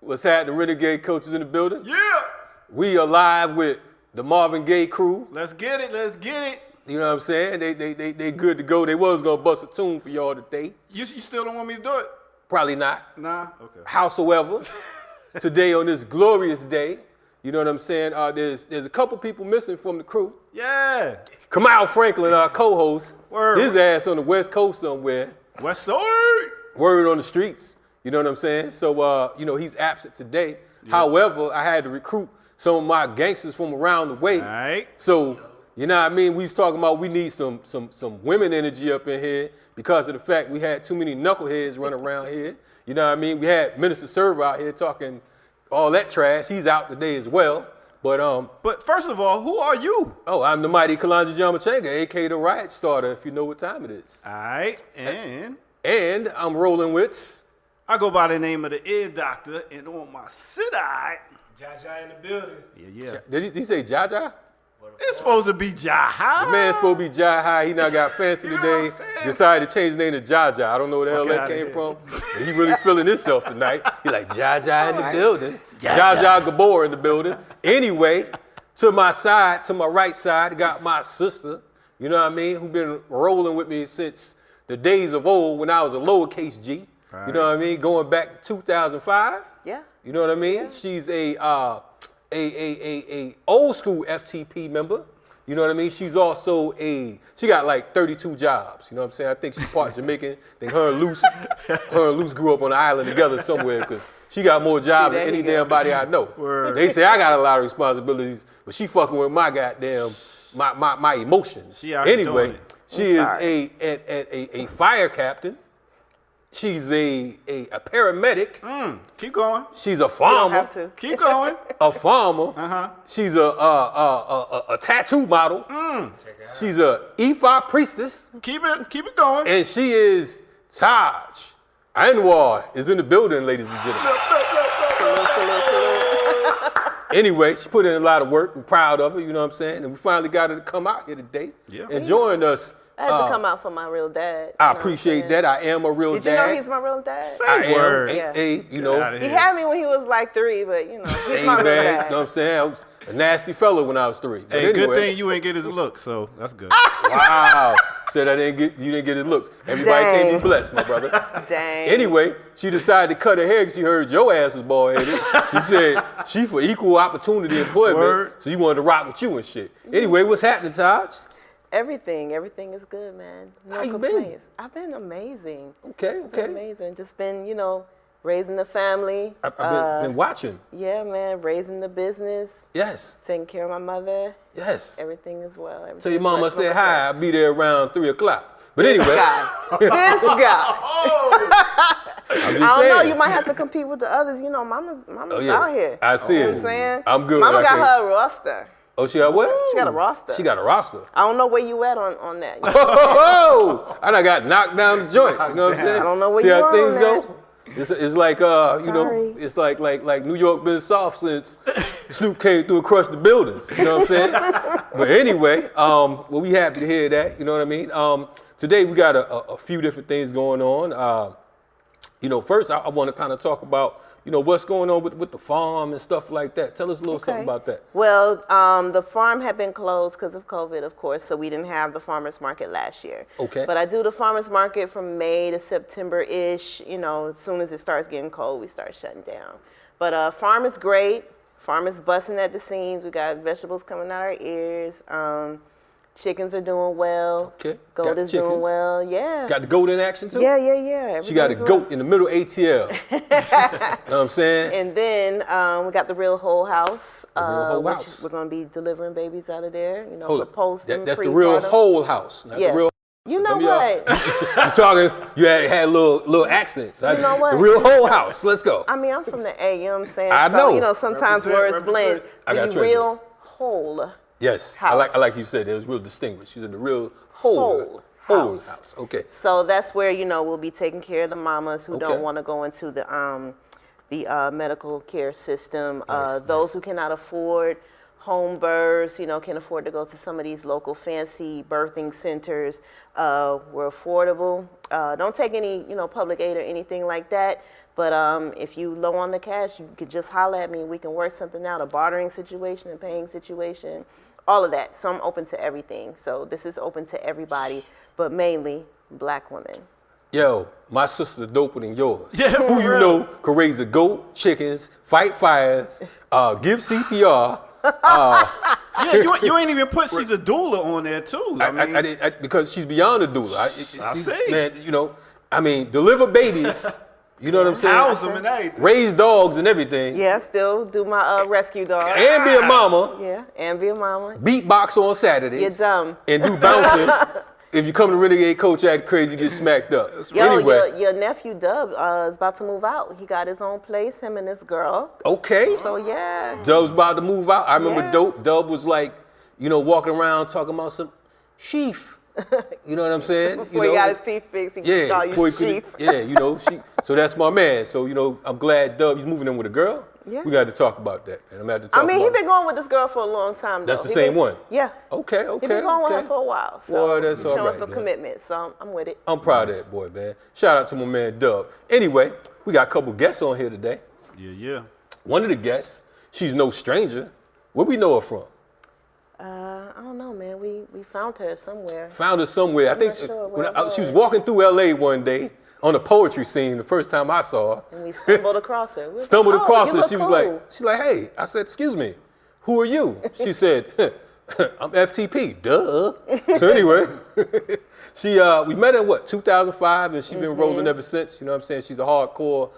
What's happening, Renegade coaches in the building? Yeah. We are live with the Marvin Gaye crew. Let's get it. Let's get it. You know what I'm saying? They good to go. They was gonna bust a tune for y'all today. You still don't want me to do it? Probably not. Nah. Okay. Howsoever, today on this glorious day, you know what I'm saying? There's a couple people missing from the crew. Yeah. Kamau Franklin, our co-host, Word. his ass on the West Coast somewhere. West Side. Word on the streets. You know what I'm saying? So, you know, he's absent today. Yeah. However, I had to recruit some of my gangsters from around the way. All right. So, you know what I mean? We was talking about we need some women energy up in here because of the fact we had too many knuckleheads running around here. You know what I mean? We had Minister Server out here talking all that trash. He's out today as well. But first of all, who are you? Oh, I'm the mighty Kalonji Changa, a.k.a. the Riot Starter, if you know what time it is. All right. And I'm rolling with... I go by the name of the ear doctor, and on my side, GaJoin in the building. Yeah. Did he say Jaja? It's supposed to be Jaha. The man's supposed to be Jaha. He now got fancy today. Decided to change his name to Jaja. I don't know where the hell that came from. But he really feeling himself tonight. He like Jaja in the building. Jaja Gabor in the building. Anyway, to my side, to my right side, got my sister. You know what I mean? Who been rolling with me since the days of old when I was a lowercase G. Right. You know what I mean? Going back to 2005. Yeah. You know what I mean? Yeah. She's a old school FTP member. You know what I mean? She's also she got like 32 jobs. You know what I'm saying? I think she's part Jamaican. I think her and Luce grew up on an island together somewhere because she got more jobs than any damn body I know. Word. They say I got a lot of responsibilities, but she fucking with my goddamn my emotions. Anyway, she is a fire captain. She's a paramedic. Keep going. She's a farmer. You don't have to. Keep going. A farmer. Uh-huh. She's a tattoo model. She's a Ifa priestess. Keep it going. And she is Taj Anwar is in the building, ladies and gentlemen. Anyway, she put in a lot of work. We're proud of her, you know what I'm saying? And we finally got her to come out here today and join us. I had to come out for my real dad. I appreciate that. I am a real dad. Did you know he's my real dad? Say word. You know. He had me when he was like 3, but you know, he's my real dad. You know what I'm saying? I was a nasty fellow when I was 3. But Hey, anyway. good thing you ain't get his look, so that's good. Wow. Said you didn't get his looks. Everybody can't be blessed, my brother. Dang. Anyway, she decided to cut her hair because she heard your ass was bald-headed. She said she for equal opportunity employment, Word. so you wanted to rock with you and shit. Anyway, what's happening, Taj? Everything is good, man. No How you complaints. been? I've been amazing. Okay. Been amazing. Just been, raising the family. I've been watching. Yeah, man, raising the business. Yes. Taking care of my mother. Yes. Everything is well. Tell your mama I said hi. I'll be there around 3 o'clock. But anyway. This guy. I don't know. You might have to compete with the others. Mama's out here. I see it. You know what I'm saying? I'm good. Mama got her a roster. Oh, she got what? She got a roster. She got a roster. I don't know where you at on that. I done got knocked down the joint. You know what I'm saying? I don't know where See you how are things on go? It's like it's like New York been soft since Snoop came through across the buildings. You know what I'm saying? But anyway, we happy to hear that. You know what I mean? Today we got a few different things going on. First I want to kind of talk about what's going on with the farm and stuff like that. Tell us a little something about that. Well, the farm had been closed because of COVID, of course, so we didn't have the farmer's market last year. Okay. But I do the farmer's market from May to September-ish. As soon as it starts getting cold, we start shutting down. But farm is great. Farm is busting at the seams. We got vegetables coming out our ears. Chickens are doing well. Okay. Goat is doing well. Yeah. Got the goat in action too? Yeah. She got a goat in the middle ATL. You know what I'm saying? And then we got the real whole house. House. We're going to be delivering babies out of there. For posting. That's the real whole house. Not the real. You know what? You're talking. You had little accents. You know what? The real whole house. Let's go. I mean, I'm from the A. You know what I'm saying? I know. So sometimes words blend. The real whole. Yes, house. I like you said, it was real distinguished. She's in the real whole house. Okay. So that's where we'll be taking care of the mamas who don't want to go into the medical care system. Those who cannot afford home births, can afford to go to some of these local fancy birthing centers. We're affordable. Don't take any, public aid or anything like that. But if you low on the cash, you could just holler at me. We can work something out, a bartering situation, a paying situation, all of that. So I'm open to everything. So this is open to everybody, but mainly Black women. Yo, my sister's doper than yours. Yeah, Who you know can raise a goat, chickens, fight fires, give CPR. Yeah, you ain't even put she's a doula on there too. I because she's beyond a doula. I see. Man, deliver babies. You know what I'm saying? House them and everything. Raise dogs and everything. Yeah, still do my rescue dog. And be a mama. Yeah, and be a mama. Beatbox on Saturdays. You're dumb. And do bouncing. If you come to Renegade Coach act crazy, you get smacked up. Yo, anyway. your nephew Dub is about to move out. He got his own place, him and this girl. Okay. So yeah. Dub's about to move out. I remember Yeah. Dub was like, walking around talking about some sheaf. You know what I'm saying? Before he got his teeth fixed, he could call you Chief. So that's my man. So, I'm glad Dub, he's moving in with a girl. Yeah. We got to talk about that. And I'm going to have to talk he's been going with this girl for a long time, though. That's the same one? Yeah. Okay. He's been going with her for a while. So Boy, that's all showing right, some man. commitment. So I'm with it. I'm proud of that boy, man. Shout out to my man Dub. Anyway, we got a couple guests on here today. Yeah. One of the guests, she's no stranger. Where we know her from? I don't know, man. We found her somewhere. Found her somewhere. I'm I think not sure when where it she was was. walking through LA one day on a poetry scene the first time I saw her. And we stumbled across her. We was Stumbled like, across you her. look She was cool. like, hey. I said, excuse me, who are you? She said, I'm FTP, duh. So anyway, we met in 2005, and she's been rolling ever since. You know what I'm saying? She's a hardcore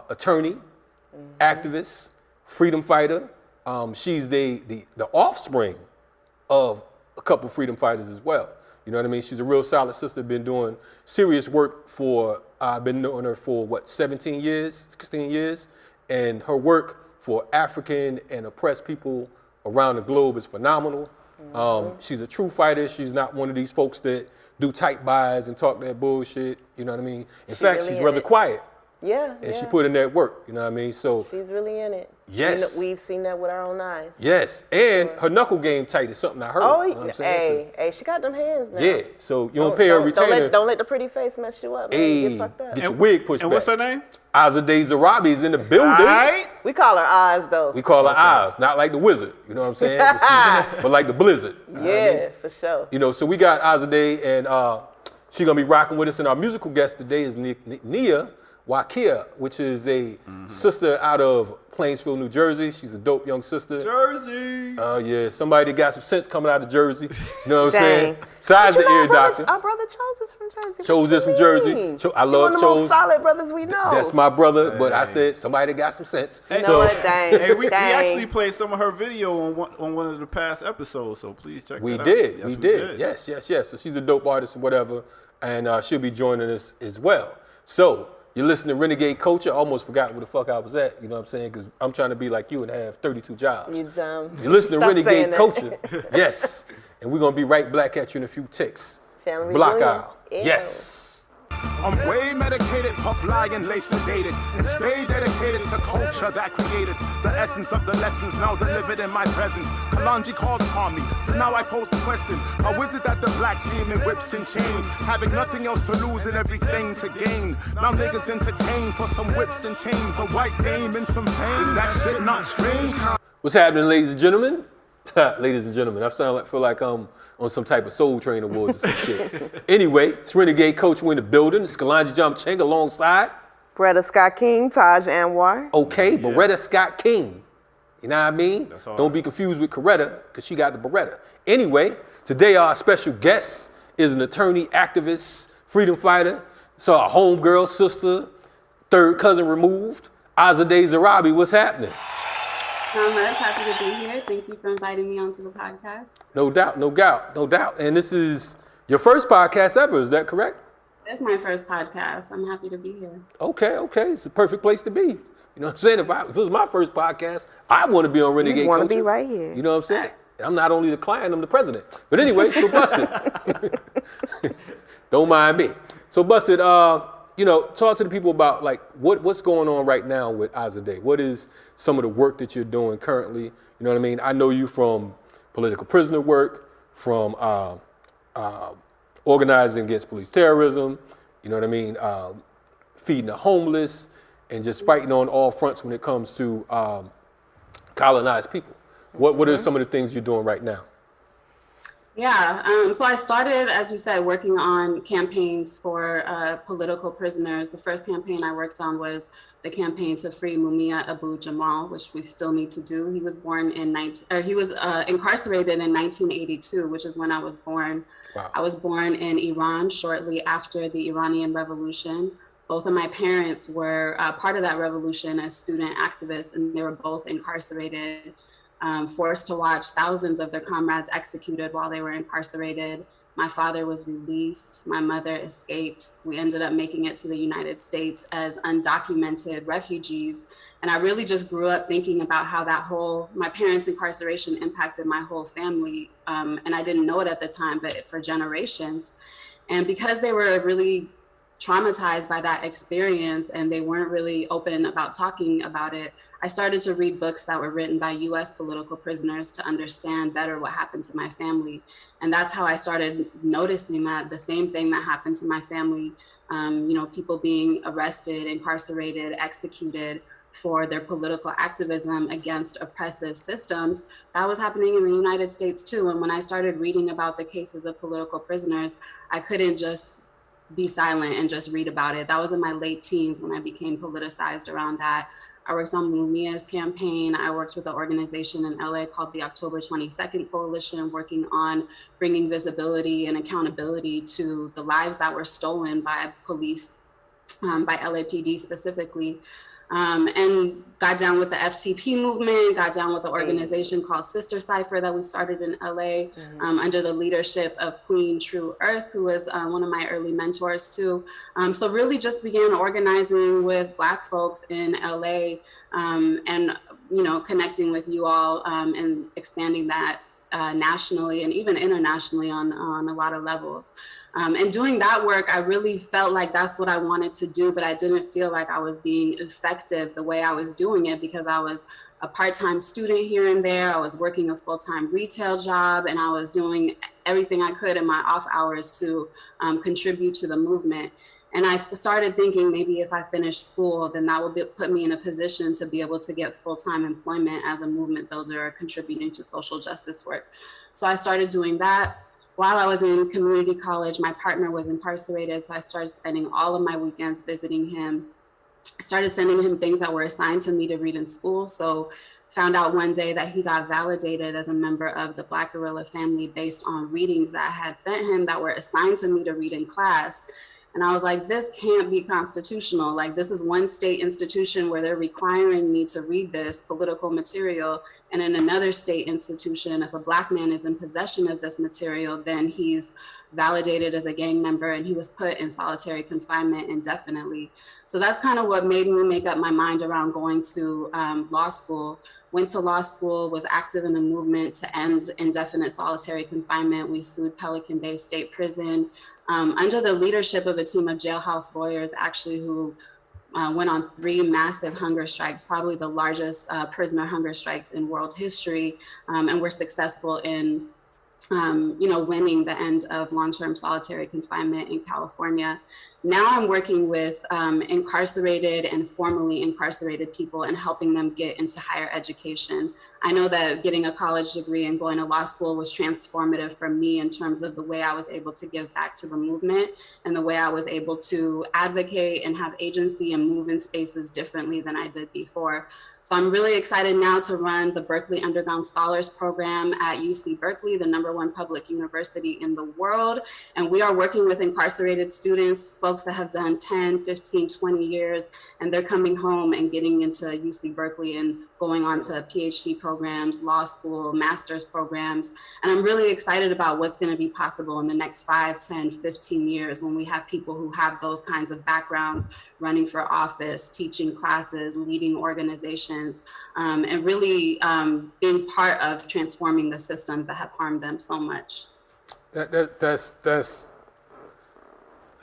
attorney, activist, freedom fighter. She's the offspring of a couple freedom fighters as well. You know what I mean? She's a real solid sister, been doing serious work I've been knowing her for 17 years, 16 years. And her work for African and oppressed people around the globe is phenomenal. She's a true fighter. She's not one of these folks that do tight buys and talk that bullshit. You know what I mean? In fact, really she's in rather it. quiet. Yeah. And she put in that work. You know what I mean? So She's really in it. Yes. We've seen that with our own eyes. yes, and her knuckle game tight is something I heard. Oh, you know what I'm saying? hey, she got them hands now. Yeah, so you don't pay her retainer. Don't let the pretty face mess you up, man. You Hey, get fucked up. get your wig pushed And back. what's her name? Azadeh Zohrabi is in the building. All right. We call her Oz, though. We call her Oz, not like the wizard, you know what I'm saying? But like the blizzard. You know what I mean? Yeah, for sure. You know, so we got Azadeh, and she's gonna be rocking with us. And our musical guest today is Nia Wakia, which is a sister out of Plainsville, New Jersey. She's a dope young sister. Jersey. Yeah, somebody that got some sense coming out of Jersey. You know what I'm Dang. saying? Besides the ear doctor. Our brother chose us from Jersey. Chose us from Jersey. I love One of the most Chose. solid brothers we know. That's my brother, but I said somebody that got some sense. You know So what? Dang. Hey, we Dang. actually played some of her video on one of the past episodes, so please check we that out. did. Yes, We did. Yes. So she's a dope artist or whatever, and she'll be joining us as well. So you're listening to Renegade Culture. I almost forgot where the fuck I was at. You know what I'm saying? Because I'm trying to be like you and have 32 jobs. You dumb. You're listening to Stop Renegade saying that. Culture. Yes. And we're going to be right back at you in a few ticks. Family Block reunion. aisle. Ew. Yes. I'm way medicated, puff lying, lace sedated, and stay dedicated to culture that created the essence of the lessons now delivered in my presence. Kalonji called upon me, so now I pose the question: how is it that the blacks came in whips and chains, having nothing else to lose and everything to gain? Now niggas entertain for some whips and chains, a white dame and some fame. Is that shit not strange? What's happening, ladies and gentlemen? Ladies and gentlemen, I feel like I'm on some type of Soul Train Awards or some shit. Anyway, it's Renegade Coach. We're in the building. It's Kalonji Changa alongside. Beretta Scott King, Taj Anwar. Okay, Beretta Scott King. You know what I mean? That's all Don't right. be confused with Coretta, because she got the Beretta. Anyway, today our special guest is an attorney, activist, freedom fighter. So our homegirl, sister, third cousin removed, Azadeh Zohrabi. What's happening? Not much. Happy to be here. Thank you for inviting me onto the podcast. No doubt. And this is your first podcast ever, is that correct? It's my first podcast. I'm happy to be here. Okay. It's a perfect place to be. You know what I'm saying? If it was my first podcast, I want to be on Renegade You want to Culture. be right here. You know what I'm saying? I'm not only the client, I'm the president. But anyway, so bust it. Don't mind me. So bust it, talk to the people about like what's going on right now with Azadeh. What is some of the work that you're doing currently? You know what I mean? I know you from political prisoner work, from organizing against police terrorism, you know what I mean? Feeding the homeless, and just fighting on all fronts when it comes to colonized people. What are some of the things you're doing right now? Yeah, so I started, as you said, working on campaigns for political prisoners. The first campaign I worked on was the campaign to free Mumia Abu Jamal, which we still need to do. He was born in incarcerated in 1982, which is when I was born. Wow. I was born in Iran shortly after the Iranian Revolution. Both of my parents were part of that revolution as student activists, and they were both incarcerated. Forced to watch thousands of their comrades executed while they were incarcerated. My father was released. My mother escaped. We ended up making it to the United States as undocumented refugees. And I really just grew up thinking about how my parents' incarceration impacted my whole family. And I didn't know it at the time, but for generations. And because they were really traumatized by that experience and they weren't really open about talking about it, I started to read books that were written by US political prisoners to understand better what happened to my family. And that's how I started noticing that the same thing that happened to my family, people being arrested, incarcerated, executed for their political activism against oppressive systems, that was happening in the United States too. And when I started reading about the cases of political prisoners, I couldn't just be silent and just read about it. That was in my late teens when I became politicized around that. I worked on Mumia's campaign. I worked with an organization in LA called the October 22nd Coalition, working on bringing visibility and accountability to the lives that were stolen by police, by LAPD specifically. And got down with the FTP movement, got down with the organization called Sister Cipher that we started in LA under the leadership of Queen True Earth, who was one of my early mentors too. So really just began organizing with Black folks in LA and, connecting with you all and expanding that nationally and even internationally on a lot of levels. And doing that work, I really felt like that's what I wanted to do, but I didn't feel like I was being effective the way I was doing it because I was a part-time student here and there. I was working a full-time retail job, and I was doing everything I could in my off hours to contribute to the movement. And I started thinking maybe if I finish school, then that will put me in a position to be able to get full-time employment as a movement builder or contributing to social justice work. So I started doing that. While I was in community college, my partner was incarcerated, so I started spending all of my weekends visiting him. I started sending him things that were assigned to me to read in school. So found out one day that he got validated as a member of the Black Guerrilla family based on readings that I had sent him that were assigned to me to read in class. And I was like, this can't be constitutional. Like, this is one state institution where they're requiring me to read this political material. And in another state institution, if a Black man is in possession of this material, then he's validated as a gang member and he was put in solitary confinement indefinitely. So that's kind of what made me make up my mind around going to law school. Went to law school, was active in the movement to end indefinite solitary confinement. We sued Pelican Bay State Prison under the leadership of a team of jailhouse lawyers, actually, who went on 3 massive hunger strikes, probably the largest prisoner hunger strikes in world history, and were successful in winning the end of long-term solitary confinement in California. Now I'm working with incarcerated and formerly incarcerated people and helping them get into higher education. I know that getting a college degree and going to law school was transformative for me in terms of the way I was able to give back to the movement and the way I was able to advocate and have agency and move in spaces differently than I did before. So I'm really excited now to run the Berkeley Underground Scholars Program at UC Berkeley, the #1 public university in the world. And we are working with incarcerated students, folks that have done 10, 15, 20 years, and they're coming home and getting into UC Berkeley and going on to PhD programs, law school, master's programs. And I'm really excited about what's going to be possible in the next 5, 10, 15 years when we have people who have those kinds of backgrounds running for office, teaching classes, leading organizations, and really being part of transforming the systems that have harmed them so much. That's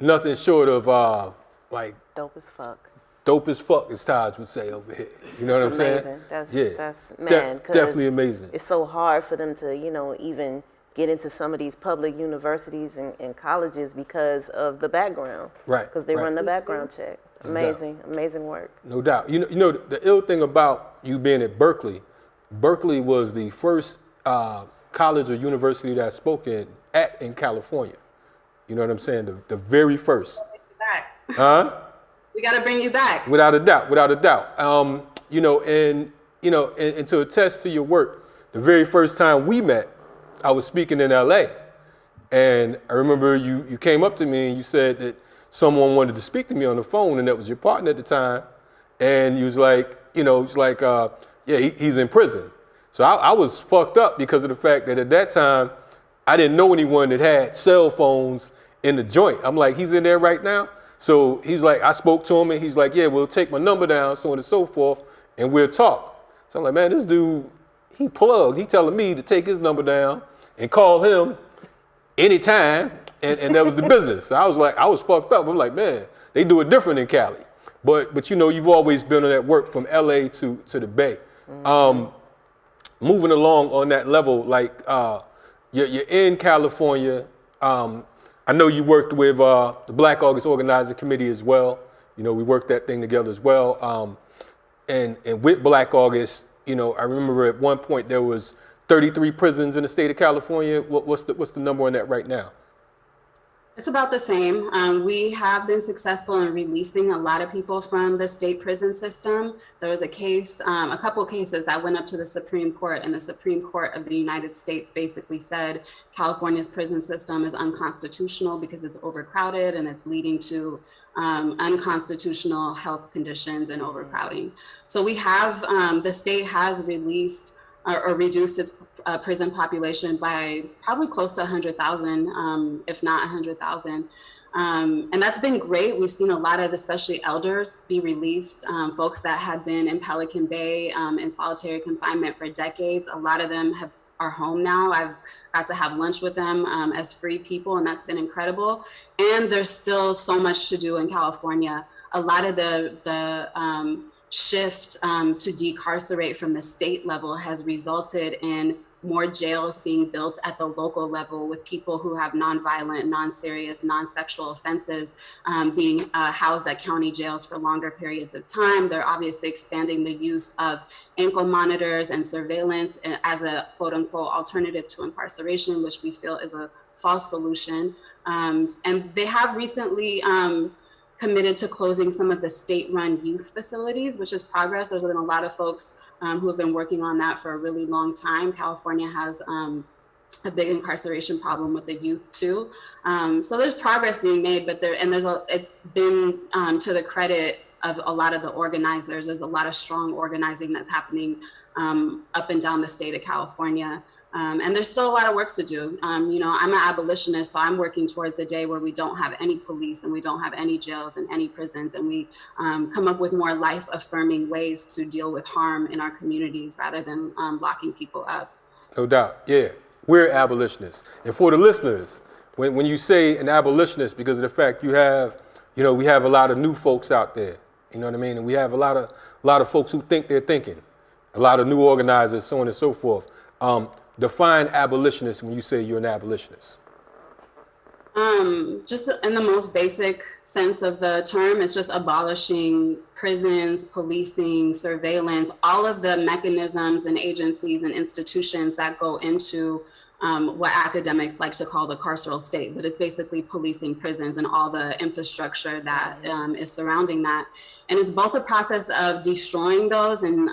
nothing short of like Dope as fuck. dope as fuck, as Taj would say over here. You know what I'm saying? That's man, 'cause definitely amazing. It's so hard for them to, even get into some of these public universities and colleges because of the background. Right. Because they run the background check. Amazing, amazing work. No doubt. You know, the ill thing about you being at Berkeley was the first college or university that I spoke in California. You know what I'm saying? The very first. Back. Huh? We got to bring you back. Without a doubt. And to attest to your work, the very first time we met, I was speaking in LA. And I remember you came up to me and you said that someone wanted to speak to me on the phone, and that was your partner at the time. And he was like, he's in prison. So I was fucked up because of the fact that at that time, I didn't know anyone that had cell phones in the joint. I'm like, he's in there right now? So he's like, I spoke to him and he's like, yeah, we'll take my number down, so on and so forth, and we'll talk. So I'm like, man, this dude, he plugged. He telling me to take his number down and call him anytime, and that was the business. So I was fucked up. I'm like, man, they do it different in Cali. But you've always been on that work from LA to the Bay. Mm-hmm. Moving along on that level, like you're in California. I know you worked with the Black August Organizing Committee as well. We worked that thing together as well. And with Black August, I remember at one point there was 33 prisons in the state of California. What's the number on that right now? It's about the same. We have been successful in releasing a lot of people from the state prison system. There was a case, a couple of cases that went up to the Supreme Court, and the Supreme Court of the United States basically said California's prison system is unconstitutional because it's overcrowded and it's leading to unconstitutional health conditions and overcrowding. So we have, the state has released or reduced its prison population by probably close to 100,000, if not 100,000. And that's been great. We've seen a lot of, especially elders, be released, folks that had been in Pelican Bay in solitary confinement for decades. A lot of them are home now. I've got to have lunch with them as free people, and that's been incredible. And there's still so much to do in California. A lot of the shift to decarcerate from the state level has resulted in more jails being built at the local level with people who have nonviolent, non-serious, non-sexual offenses being housed at county jails for longer periods of time. They're obviously expanding the use of ankle monitors and surveillance as a quote unquote alternative to incarceration, which we feel is a false solution. And they have recently committed to closing some of the state-run youth facilities, which is progress. There's been a lot of folks who have been working on that for a really long time. California has a big incarceration problem with the youth too. So there's progress being made, but it's been to the credit of a lot of the organizers. There's a lot of strong organizing that's happening up and down the state of California. And there's still a lot of work to do. I'm an abolitionist, so I'm working towards the day where we don't have any police and we don't have any jails and any prisons, and we come up with more life-affirming ways to deal with harm in our communities rather than locking people up. No doubt, yeah. We're abolitionists. And for the listeners, when you say an abolitionist, because of the fact we have a lot of new folks out there, you know what I mean? And we have a lot of folks who think they're thinking, a lot of new organizers, so on and so forth. Define abolitionist when you say you're an abolitionist. Just in the most basic sense of the term, it's just abolishing prisons, policing, surveillance, all of the mechanisms and agencies and institutions that go into what academics like to call the carceral state, but it's basically policing prisons and all the infrastructure that is surrounding that. And it's both a process of destroying those and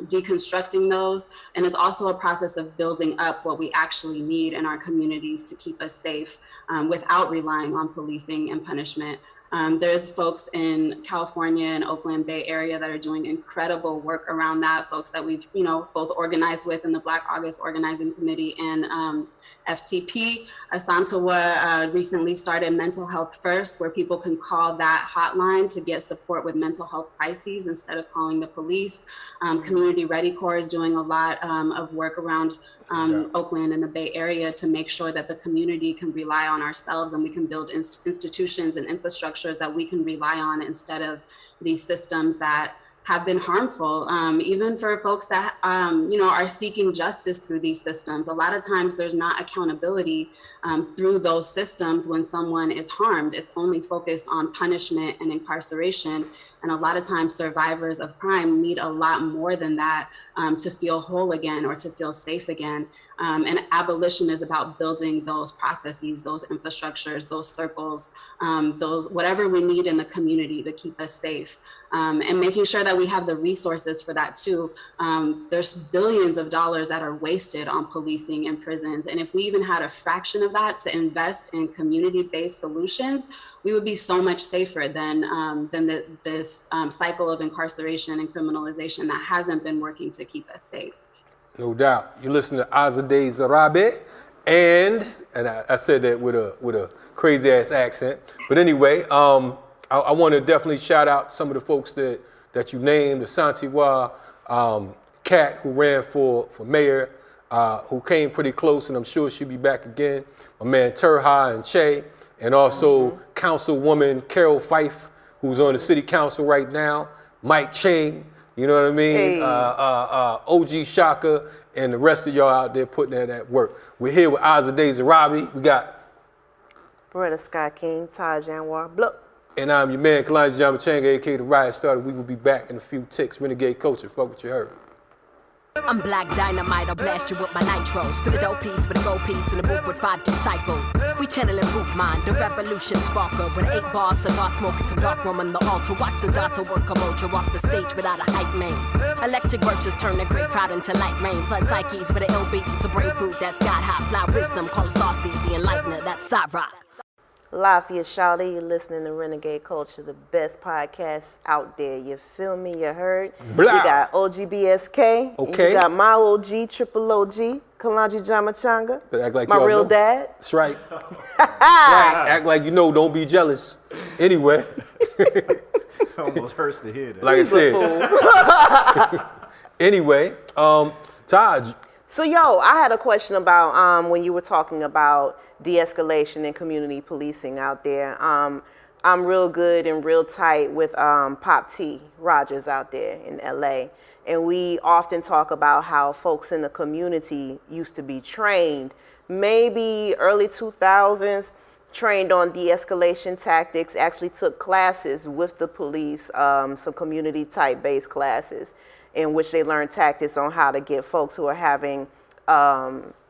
deconstructing those, and it's also a process of building up what we actually need in our communities to keep us safe without relying on policing and punishment. There's folks in California and Oakland Bay area that are doing incredible work around that, folks that we've both organized with in the Black August Organizing Committee and FTP. Asantewa recently started Mental Health First, where people can call that hotline to get support with mental health crises instead of calling the police. Community Ready Corps is doing a lot of work around Oakland and the Bay Area to make sure that the community can rely on ourselves and we can build institutions and infrastructure infrastructures that we can rely on instead of these systems that have been harmful, even for folks that, are seeking justice through these systems. A lot of times there's not accountability through those systems when someone is harmed. It's only focused on punishment and incarceration. And a lot of times survivors of crime need a lot more than that to feel whole again or to feel safe again. And abolition is about building those processes, those infrastructures, those circles, those whatever we need in the community to keep us safe. And making sure that we have the resources for that too. There's billions of dollars that are wasted on policing in prisons. And if we even had a fraction of that to invest in community-based solutions, we would be so much safer than this cycle of incarceration and criminalization that hasn't been working to keep us safe. No doubt. You listen to Azadeh Zohrabi, and I said that with a crazy ass accent. But anyway, I want to definitely shout out some of the folks that you named, the Santiwa cat who ran for mayor, who came pretty close, and I'm sure she'll be back again. My man Turha and Che, and also Councilwoman Carol Fife, who's on the city council right now, Mike Chang, you know what I mean? Hey. OG Shaka, and the rest of y'all out there putting that at work. We're here with Azadeh Zohrabi. We got Beretta Sky King, Taj Anwar, Blup. And I'm your man, Kalonji Changa, aka The Riot Starter. We will be back in a few ticks. Renegade culture, fuck what you heard. I'm black dynamite, I'll blast you with my nitros. Spit a dope piece with a gold piece in a book with 5 disciples. We channeling root mind, the revolution sparker. With 8 bars, cigar smoking some dark room on the altar. Watch the data work, Kamoja off the stage without a hype man. Electric verses turn the great crowd into light rain. Flood psyches with an LB, some brain food that's got high fly wisdom. Call Starseed, the enlightener, that's side rock. Lafayette Shawty, you're listening to Renegade Culture, the best podcast out there. You feel me? You heard? Blah. You got OGBSK. Okay. You got my OG, Triple OG, Kalonji Changa. But act like my y'all real know. dad. That's right. Right. Act like you know, don't be jealous. Anyway. Almost hurts to hear that. Like I said. Anyway, Taj. So, I had a question about when you were talking about de-escalation and community policing out there. I'm real good and real tight with Pop T Rogers out there in LA. And we often talk about how folks in the community used to be trained, maybe early 2000s, trained on de-escalation tactics, actually took classes with the police, some community type based classes in which they learned tactics on how to get folks who are having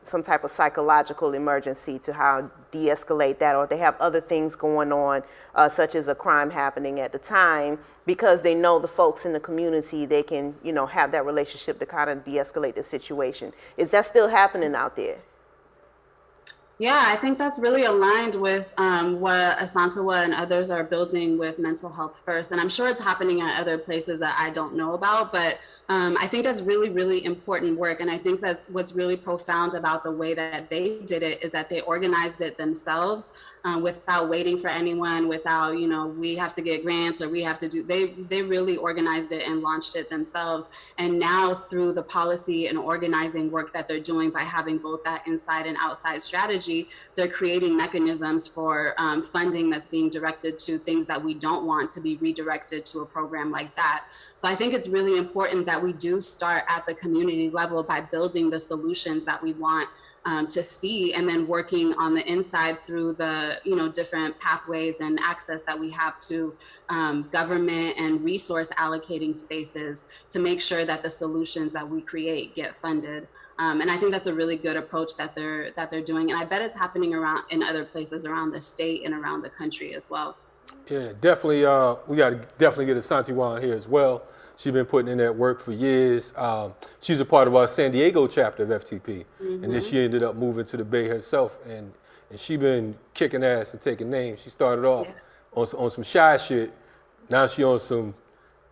some type of psychological emergency to how de-escalate that, or they have other things going on, such as a crime happening at the time, because they know the folks in the community, they can, have that relationship to kind of de-escalate the situation. Is that still happening out there? Yeah, I think that's really aligned with what Asantewa and others are building with mental health first. And I'm sure it's happening at other places that I don't know about, but I think that's really, really important work. And I think that what's really profound about the way that they did it is that they organized it themselves without waiting for anyone, without, we have to get grants or we have to do, they really organized it and launched it themselves. And now through the policy and organizing work that they're doing by having both that inside and outside strategy, they're creating mechanisms for funding that's being directed to things that we don't want to be redirected to a program like that. So I think it's really important that we do start at the community level by building the solutions that we want to see, and then working on the inside through the different pathways and access that we have to government and resource allocating spaces to make sure that the solutions that we create get funded. And I think that's a really good approach that they're doing, and I bet it's happening around in other places around the state and around the country as well. Yeah, definitely. We got to definitely get Asantewa on here as well. She's been putting in that work for years. She's a part of our San Diego chapter of FTP, and then she ended up moving to the Bay herself, and she been kicking ass and taking names. She started off on some shy shit. Now she on some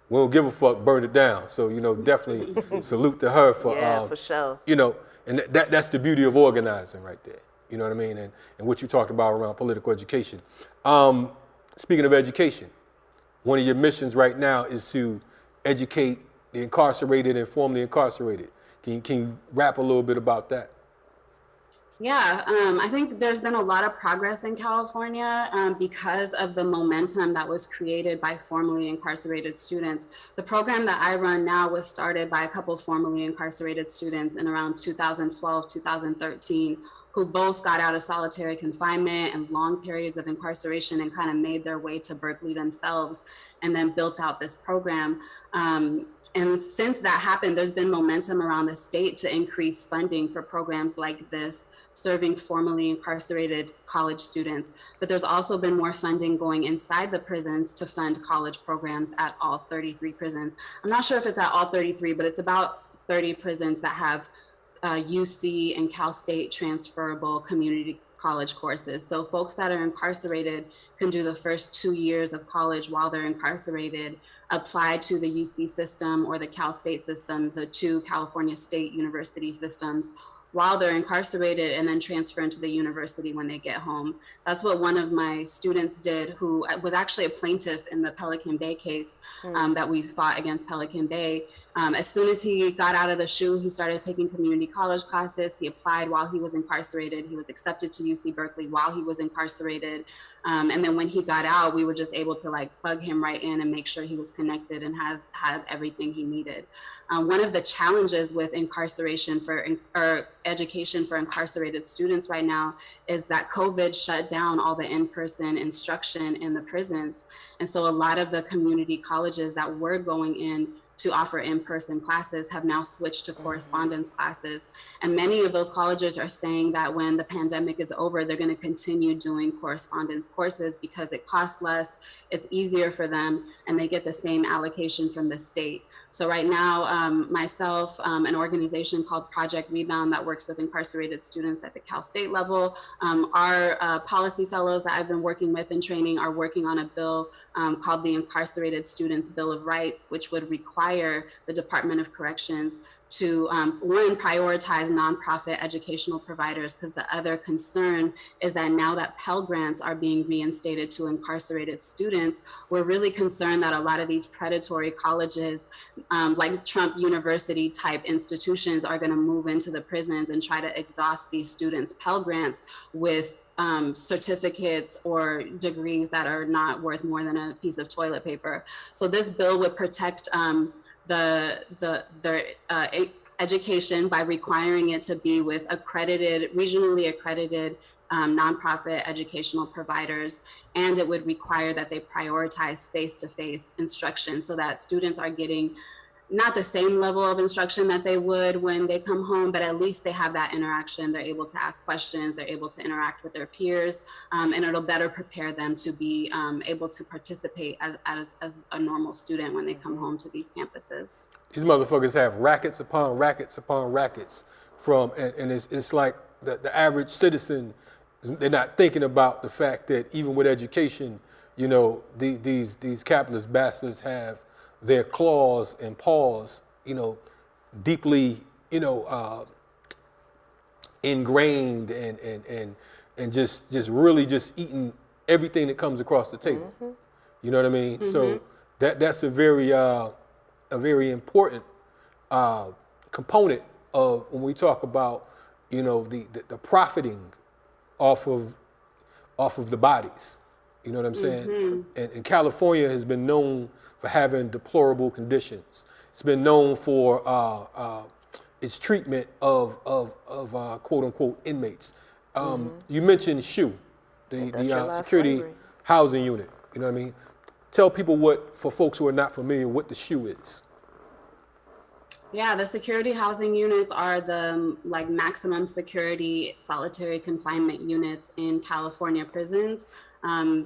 we don't give a fuck, burn it down. So definitely salute to her for for sure. And that's the beauty of organizing right there. You know what I mean? And what you talked about around political education. Speaking of education, one of your missions right now is to educate the incarcerated and formerly incarcerated. Can you rap a little bit about that? Yeah, I think there's been a lot of progress in California because of the momentum that was created by formerly incarcerated students. The program that I run now was started by a couple of formerly incarcerated students in around 2012, 2013, who both got out of solitary confinement and long periods of incarceration and kind of made their way to Berkeley themselves and then built out this program. And since that happened, there's been momentum around the state to increase funding for programs like this, serving formerly incarcerated college students. But there's also been more funding going inside the prisons to fund college programs at all 33 prisons. I'm not sure if it's at all 33, but it's about 30 prisons that have UC and Cal State transferable community college courses. So folks that are incarcerated can do the first 2 years of college while they're incarcerated, apply to the UC system or the Cal State system, the two California State University systems, while they're incarcerated, and then transfer into the university when they get home. That's what one of my students did, who was actually a plaintiff in the Pelican Bay case that we fought against Pelican Bay. As soon as he got out of the SHU, he started taking community college classes. He applied while he was incarcerated. He was accepted to UC Berkeley while he was incarcerated. And then when he got out, we were just able to like plug him right in and make sure he was connected and had everything he needed. One of the challenges with incarceration or education for incarcerated students right now is that COVID shut down all the in-person instruction in the prisons. And so a lot of the community colleges that were going in to offer in-person classes have now switched to correspondence classes. And many of those colleges are saying that when the pandemic is over, they're going to continue doing correspondence courses because it costs less, it's easier for them, and they get the same allocation from the state. So right now, myself, an organization called Project Rebound that works with incarcerated students at the Cal State level, our policy fellows that I've been working with in training are working on a bill called the Incarcerated Students Bill of Rights, which would require the Department of Corrections to, one, prioritize nonprofit educational providers, because the other concern is that now that Pell Grants are being reinstated to incarcerated students, we're really concerned that a lot of these predatory colleges, like Trump University type institutions, are going to move into the prisons and try to exhaust these students' Pell Grants with certificates or degrees that are not worth more than a piece of toilet paper. So this bill would protect the education by requiring it to be with regionally accredited nonprofit educational providers, and it would require that they prioritize face-to-face instruction so that students are getting not the same level of instruction that they would when they come home, but at least they have that interaction. They're able to ask questions, they're able to interact with their peers, and it'll better prepare them to be able to participate as a normal student when they come home to these campuses. These motherfuckers have rackets upon rackets upon rackets and it's like the average citizen, they're not thinking about the fact that even with education, you know, these capitalist bastards have their claws and paws, you know, deeply, you know, ingrained and just really just eating everything that comes across the table. Mm-hmm. You know what I mean? Mm-hmm. So that's a very important component of when we talk about, you know, the profiting off of the bodies. You know what I'm saying? Mm-hmm. And California has been known for having deplorable conditions. It's been known for its treatment of quote unquote inmates. You mentioned SHU, the Security Housing Unit. You know what I mean? Tell people for folks who are not familiar, what the SHU is. Yeah, the security housing units are the maximum security solitary confinement units in California prisons.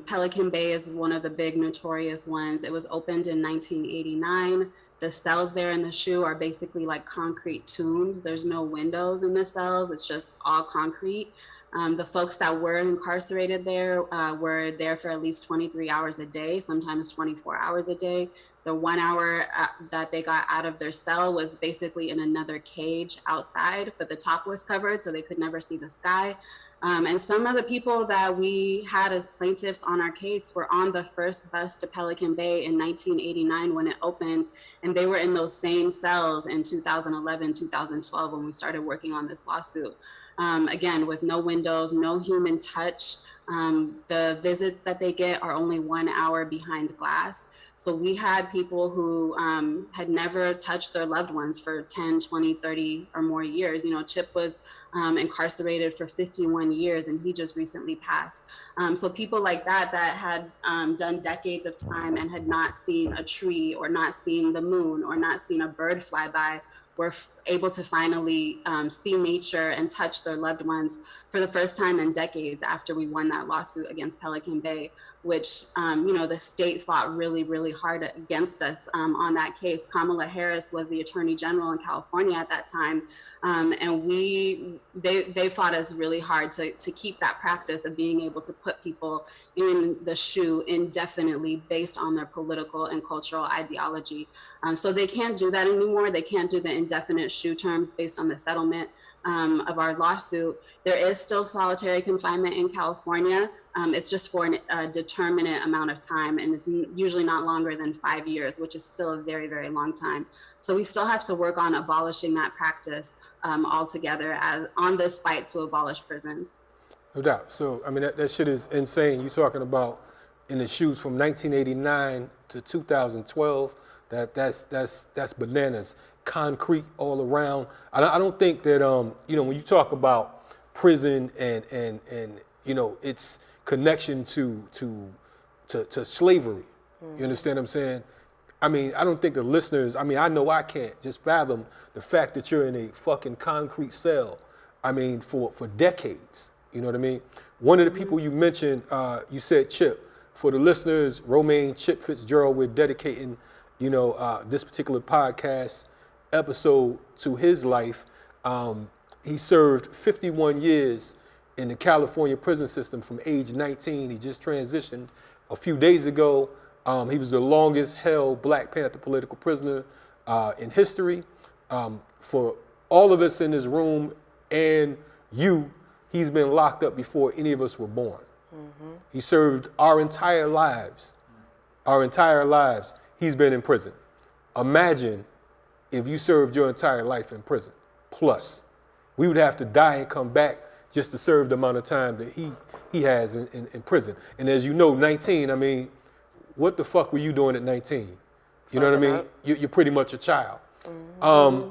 Pelican Bay is one of the big notorious ones. It was opened in 1989. The cells there in the SHU are basically like concrete tombs. There's no windows in the cells. It's just all concrete. The folks that were incarcerated there were there for at least 23 hours a day, sometimes 24 hours a day. The 1 hour that they got out of their cell was basically in another cage outside, but the top was covered, so they could never see the sky. And some of the people that we had as plaintiffs on our case were on the first bus to Pelican Bay in 1989 when it opened, and they were in those same cells in 2011, 2012 when we started working on this lawsuit. Again, with no windows, no human touch. The visits that they get are only 1 hour behind glass. So we had people who had never touched their loved ones for 10, 20, 30 or more years. You know, Chip was incarcerated for 51 years and he just recently passed. So people like that had done decades of time and had not seen a tree or not seen the moon or not seen a bird fly by were able to finally see nature and touch their loved ones for the first time in decades after we won that lawsuit against Pelican Bay, which, you know, the state fought really, really hard against us on that case. Kamala Harris was the Attorney General in California at that time. And they fought us really hard to keep that practice of being able to put people in the shoe indefinitely based on their political and cultural ideology. So they can't do that anymore. They can't do the indefinite shoe terms based on the settlement of our lawsuit. There is still solitary confinement in California. It's just for a determinate amount of time, and it's usually not longer than 5 years, which is still a very, very long time. So we still have to work on abolishing that practice altogether on this fight to abolish prisons. No doubt. So, I mean, that shit is insane. You're talking about in the shoes from 1989 to 2012. That's bananas. Concrete all around. I don't think that you know, when you talk about prison and you know, its connection to slavery. You understand what I'm saying? I mean, I don't think the listeners, I mean, I know I can't just fathom the fact that you're in a fucking concrete cell, I mean, for decades. You know what I mean? One of the people you mentioned, you said Chip. For the listeners, Romaine Chip Fitzgerald, we're dedicating, you know, this particular podcast episode to his life. He served 51 years in the California prison system from age 19. He just transitioned a few days ago. He was the longest held Black Panther political prisoner in history. For all of us in this room and you, he's been locked up before any of us were born. Mm-hmm. He served our entire lives. He's been in prison. Imagine if you served your entire life in prison. Plus, we would have to die and come back just to serve the amount of time that he has in prison. And as you know, 19, I mean, what the fuck were you doing at 19? You know what I mean? You're pretty much a child. Mm-hmm.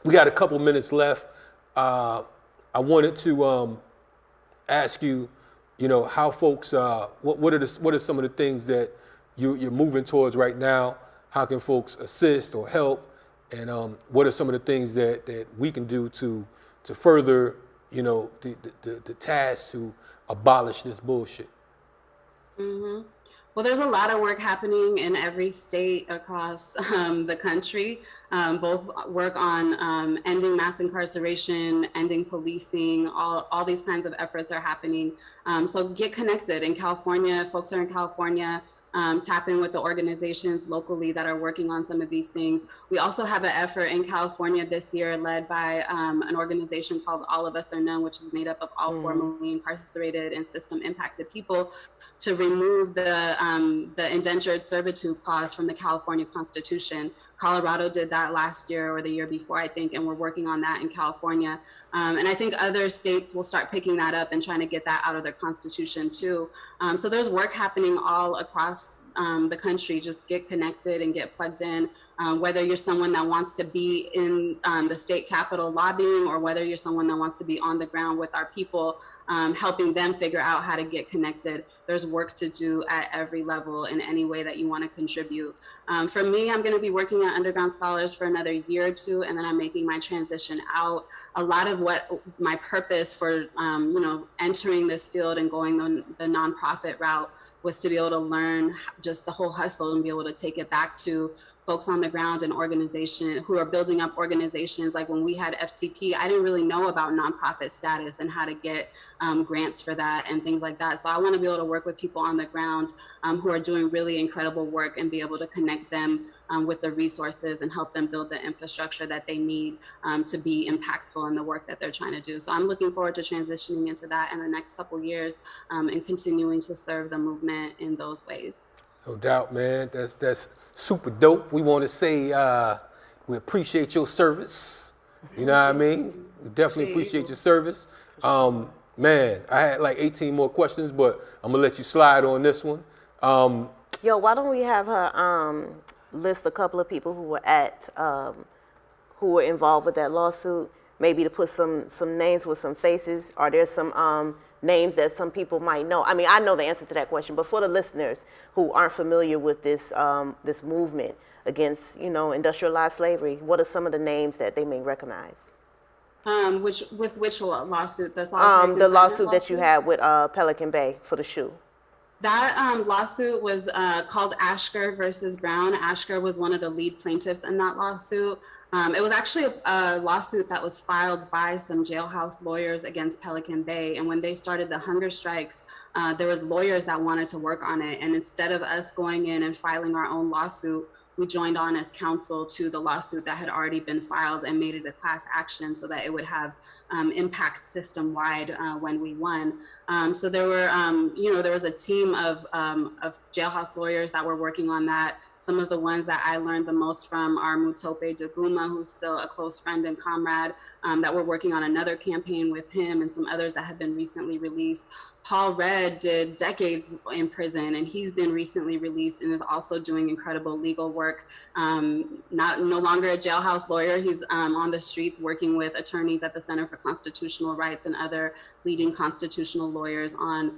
We got a couple minutes left. I wanted to ask you, you know, how folks, what are some of the things that you're moving towards right now? How can folks assist or help? And what are some of the things that we can do to further, you know, the task to abolish this bullshit? Mm-hmm. Well, there's a lot of work happening in every state across the country. Both work on ending mass incarceration, ending policing, all these kinds of efforts are happening. So get connected. In California, folks are in California. Tap in with the organizations locally that are working on some of these things. We also have an effort in California this year led by an organization called All of Us Are None, which is made up of all formerly incarcerated and system impacted people, to remove the indentured servitude clause from the California Constitution. Colorado did that last year or the year before, I think, and we're working on that in California. And I think other states will start picking that up and trying to get that out of their constitution too. So there's work happening all across the country. Just get connected and get plugged in, whether you're someone that wants to be in the state capitol lobbying, or whether you're someone that wants to be on the ground with our people, helping them figure out how to get connected. There's work to do at every level in any way that you want to contribute. For me, I'm going to be working at Underground Scholars for another year or two, and then I'm making my transition out. A lot of what my purpose for entering this field and going the nonprofit route was to be able to learn just the whole hustle and be able to take it back to folks on the ground and organization who are building up organizations. Like when we had FTP, I didn't really know about nonprofit status and how to get grants for that and things like that. So I want to be able to work with people on the ground who are doing really incredible work and be able to connect them with the resources and help them build the infrastructure that they need to be impactful in the work that they're trying to do. So I'm looking forward to transitioning into that in the next couple years and continuing to serve the movement in those ways. No doubt, man. That's super dope. We want to say we appreciate your service. You know what I mean? We definitely appreciate your service. Man, I had like 18 more questions, but I'm gonna let you slide on this one. Yo, why don't we have her list a couple of people who were involved with that lawsuit? Maybe to put some names with some faces. Are there some names that some people might know? I mean, I know the answer to that question, but for the listeners who aren't familiar with this this movement against, industrialized slavery, what are some of the names that they may recognize? Which lawsuit? The lawsuit that you had with Pelican Bay for the shoe. That lawsuit was called Ashker versus Brown. Ashker was one of the lead plaintiffs in that lawsuit. It was actually a lawsuit that was filed by some jailhouse lawyers against Pelican Bay. And when they started the hunger strikes, there was lawyers that wanted to work on it. And instead of us going in and filing our own lawsuit, we joined on as counsel to the lawsuit that had already been filed and made it a class action so that it would have impact system-wide when we won. So there were, there was a team of jailhouse lawyers that were working on that. Some of the ones that I learned the most from are Mutope Daguma, who's still a close friend and comrade, that we're working on another campaign with him, and some others that have been recently released. Paul Red did decades in prison, and he's been recently released and is also doing incredible legal work. No longer a jailhouse lawyer. He's on the streets working with attorneys at the Center for Constitutional Rights and other leading constitutional lawyers on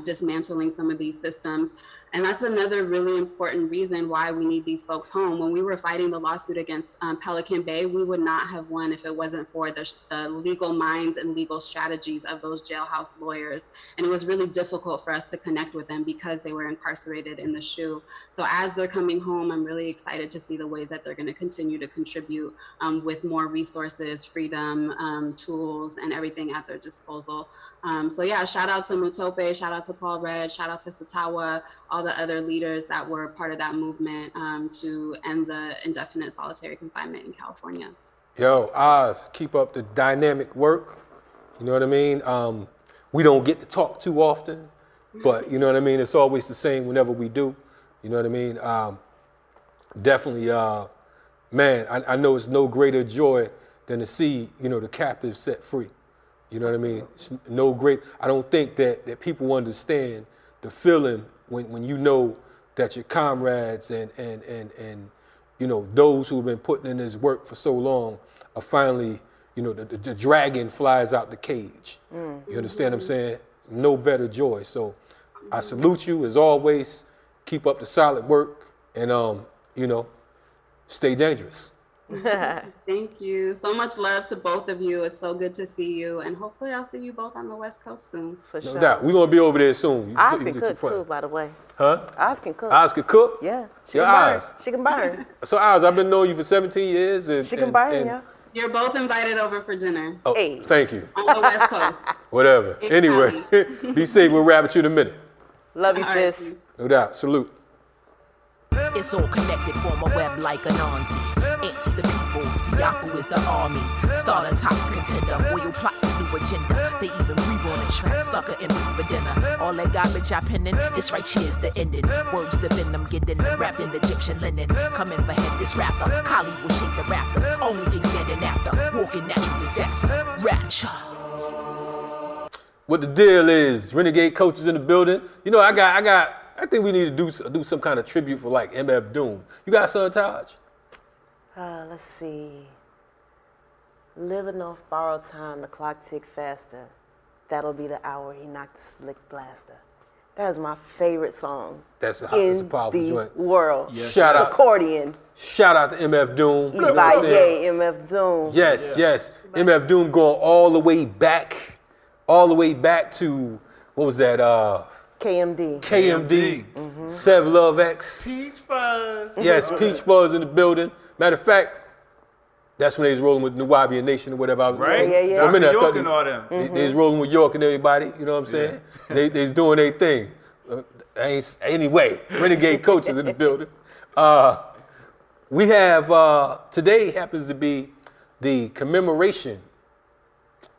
dismantling some of these systems. And that's another really important reason why we need these folks home. When we were fighting the lawsuit against Pelican Bay, we would not have won if it wasn't for the legal minds and legal strategies of those jailhouse lawyers. And it was really difficult for us to connect with them because they were incarcerated in the SHU. So as they're coming home, I'm really excited to see the ways that they're going to continue to contribute with more resources, freedom, tools, and everything at their disposal. So yeah, shout out to Mutope, shout out to Paul Red, shout out to Satawa, all the other leaders that were part of that movement to end the indefinite solitary confinement in California. Yo, Oz, keep up the dynamic work. You know what I mean? We don't get to talk too often, but you know what I mean? It's always the same whenever we do. You know what I mean? Definitely, man, I know it's no greater joy than to see, the captives set free. You know what I mean? It's no great, I don't think that people understand the feeling when you know that your comrades and those who have been putting in this work for so long are finally, the dragon flies out the cage. You understand what I'm saying? No better joy. So I salute you as always. Keep up the solid work and, stay dangerous. Thank you. So much love to both of you. It's so good to see you. And hopefully I'll see you both on the West Coast soon. For sure. No doubt. We're going to be over there soon. Oz can cook too, by the way. Huh? Oz can cook. Oz can cook? Yeah. Your Oz. She can burn. So Oz, I've been knowing you for 17 years. And, she can burn, yeah. You're both invited over for dinner. Oh, hey. Thank you. On the West Coast. Whatever. Anyway, be safe. We'll wrap at you in a minute. Love you, All sis. right, no doubt. Salute. It's all connected, form a web like an Anzi. It's the people, Siafu is the army. Start a top contender, oil plots a new agenda. They even breathe on the track, sucker MC for dinner. All that garbage I penning, this right here's the ending. Words the venom getting wrapped in Egyptian linen. Coming for head this rapper, Kali will shake the rafters. Only thing standing after, walking natural disaster. Rapture. What the deal is, Renegade coaches in the building. I think we need to do some kind of tribute for like MF Doom. You got some, Taj? Let's see. Living off borrowed time, the clock tick faster. That'll be the hour he knocked the slick blaster. That is my favorite song That's a in powerful the joint. world. Yes. It's accordion. Shout out to MF Doom. You know what I'm By saying? yay, MF Doom. Yes. MF Doom going all the way back to, what was that? KMD. KMD, Sev Love X. Peach Fuzz. Yes, Peach Fuzz in the building. Matter of fact, that's when they was rolling with Nuwabian Nation or whatever. Right? Yeah. For a minute, I Dr. thought York and all them. they was rolling with York and everybody, you know what I'm saying? They was doing their thing. Anyway, Renegade coaches in the building. We have, today happens to be the commemoration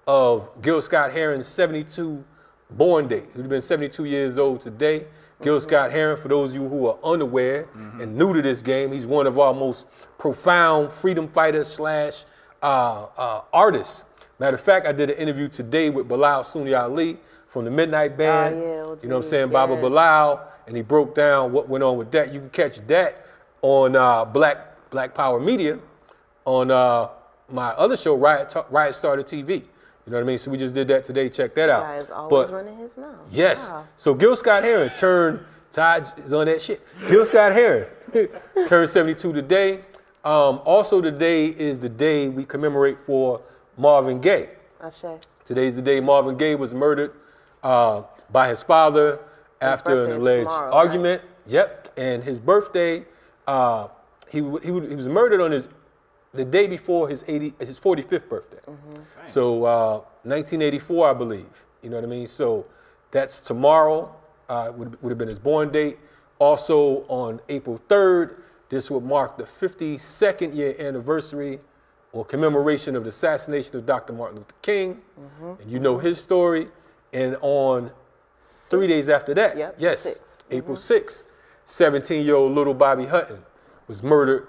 of Gil Scott-Heron's 72 born date. He'd been 72 years old today. Gil Scott-Heron, for those of you who are unaware and new to this game, he's one of our most profound freedom fighters slash artists. Matter of fact, I did an interview today with Bilal Sunni Ali from the Midnight Band. yeah, you know what I'm saying? Baba yes. Bilal, and he broke down what went on with that. You can catch that on Black Power Media on my other show, Riot Starter TV. You know what I mean? So we just did that today. Check that out. Guy is always running his mouth. Yes. Wow. So Gil Scott-Heron Todd is on that shit. Gil Scott-Heron turned 72 today. Also today is the day we commemorate for Marvin Gaye. Today's the day Marvin Gaye was murdered by his father after an alleged argument. Right? Yep. And his birthday, he was murdered on the day before his 45th birthday. So 1984, I believe. You know what I mean? So that's tomorrow. Would have been his born date. Also on April 3rd, this would mark the 52nd year anniversary or commemoration of the assassination of Dr. Martin Luther King. And you know his story. And on 3 days after that, April 6th, 17-year-old little Bobby Hutton was murdered.